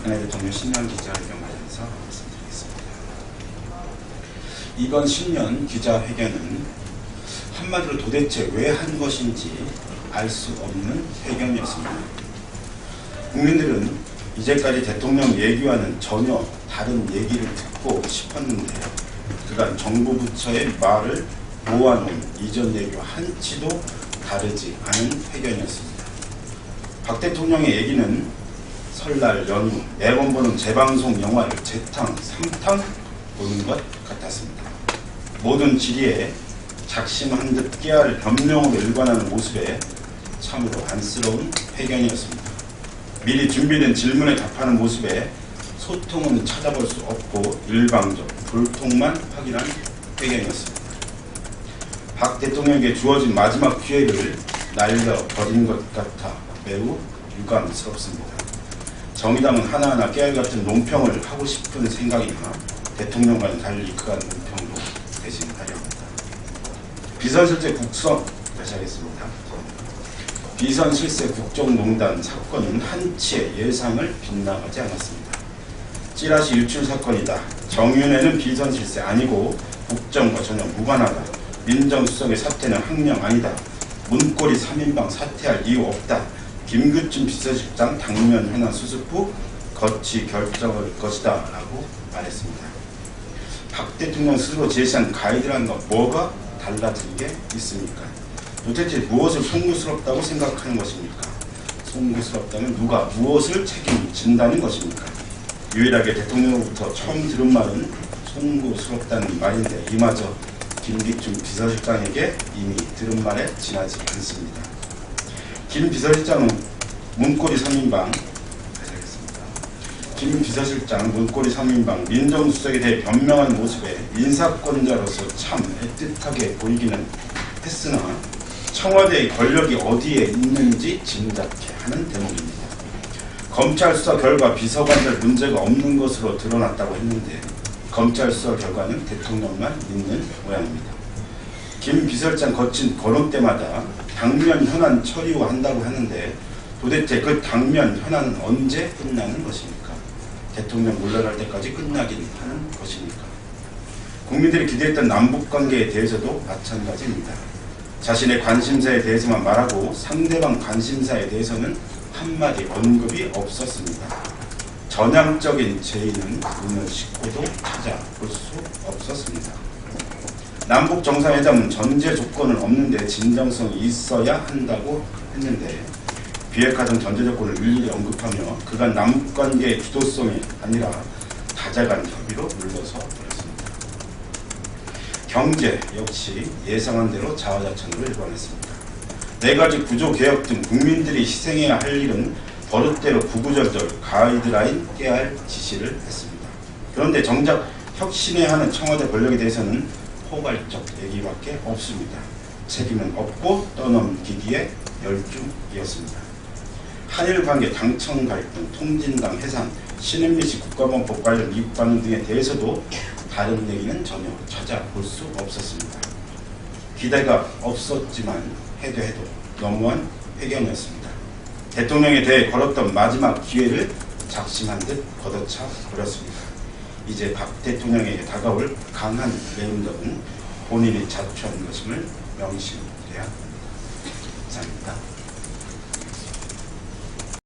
박근혜 대통령 신년 기자회견 관련해서 말씀드리겠습니다. 이번 신년 기자회견은 한마디로 도대체 왜 한 것인지 알 수 없는 회견이었습니다. 국민들은 이제까지 대통령 얘기와는 전혀 다른 얘기를 듣고 싶었는데 그간 정부 부처의 말을 모아놓은 이전 얘기와 한치도 다르지 않은 회견이었습니다. 박 대통령의 얘기는 설날 연휴 매번 보는 재방송 영화를 재탕, 3탕 보는 것 같았습니다. 모든 질의에 작심한 듯 깨알 변명으로 일관하는 모습에 참으로 안쓰러운 회견이었습니다. 미리 준비된 질문에 답하는 모습에 소통은 찾아볼 수 없고 일방적 불통만 확인한 회견이었습니다. 박 대통령에게 주어진 마지막 기회를 날려버린 것 같아 매우 유감스럽습니다. 정의당은 하나하나 깨알같은 논평을 하고 싶은 생각이나 대통령과는 달리 그간 논평도 대신하려 합니다. 비선실세 국정, 다시 하겠습니다. 비선실세 국정농단 사건은 한치의 예상을 빗나가지 않았습니다. 찌라시 유출 사건이다. 정윤회는 비선실세 아니고 국정과 전혀 무관하다. 민정수석의 사퇴는 항명 아니다. 문고리 3인방 사퇴할 이유 없다. 김규춘 비서실장 당면 현안 수습 후 거치 결정할 것이다 라고 말했습니다. 박 대통령 스스로 제시한 가이드라인과 뭐가 달라진 게 있습니까? 도대체 무엇을 송구스럽다고 생각하는 것입니까? 송구스럽다면 누가 무엇을 책임진다는 것입니까? 유일하게 대통령으로부터 처음 들은 말은 송구스럽다는 말인데 이마저 김기춘 비서실장에게 이미 들은 말에 지나지 않습니다. 김 비서실장은 문고리 3인방, 김 비서실장 문고리 3인방 민정수석에 대해 변명한 모습에 인사권자로서 참 애틋하게 보이기는 했으나 청와대의 권력이 어디에 있는지 짐작케 하는 대목입니다. 검찰 수사 결과 비서관들 문제가 없는 것으로 드러났다고 했는데 검찰 수사 결과는 대통령만 믿는 모양입니다. 김 비서실장 거친 거론 때마다 당면 현안 처리한다고 하는데 도대체 그 당면 현안은 언제 끝나는 것입니까? 대통령 물러날 때까지 끝나긴 하는 것입니까? 국민들이 기대했던 남북관계에 대해서도 마찬가지입니다. 자신의 관심사에 대해서만 말하고 상대방 관심사에 대해서는 한마디 언급이 없었습니다. 전향적인 제의는 눈을 씻고도 찾아볼 수 없었습니다. 남북 정상회담은 전제 조건은 없는데 진정성이 있어야 한다고 했는데 비핵화등 전제 조건을 일일이 언급하며 그간 남북관계의 주도성이 아니라 다자간 협의로 물러서 버렸습니다. 경제 역시 예상한 대로 자화자찬으로 일관했습니다. 4가지 구조개혁 등 국민들이 희생해야 할 일은 버릇대로 구구절절 가이드라인 깨알 지시를 했습니다. 그런데 정작 혁신해야 하는 청와대 권력에 대해서는 포괄적 얘기밖에 없습니다. 책임은 없고 떠넘기기에 열중이었습니다. 한일관계 당청 갈등, 통진당 해산, 신임미시 국가범법 관련 미국 반응 등에 대해서도 다른 얘기는 전혀 찾아볼 수 없었습니다. 기대가 없었지만 해도 너무한 회견이었습니다. 대통령에 대해 걸었던 마지막 기회를 작심한 듯 걷어차 버렸습니다. 이제 박 대통령에게 다가올 강한 레임덕은 본인이 자초한 것임을 명심해야 합니다. 감사합니다.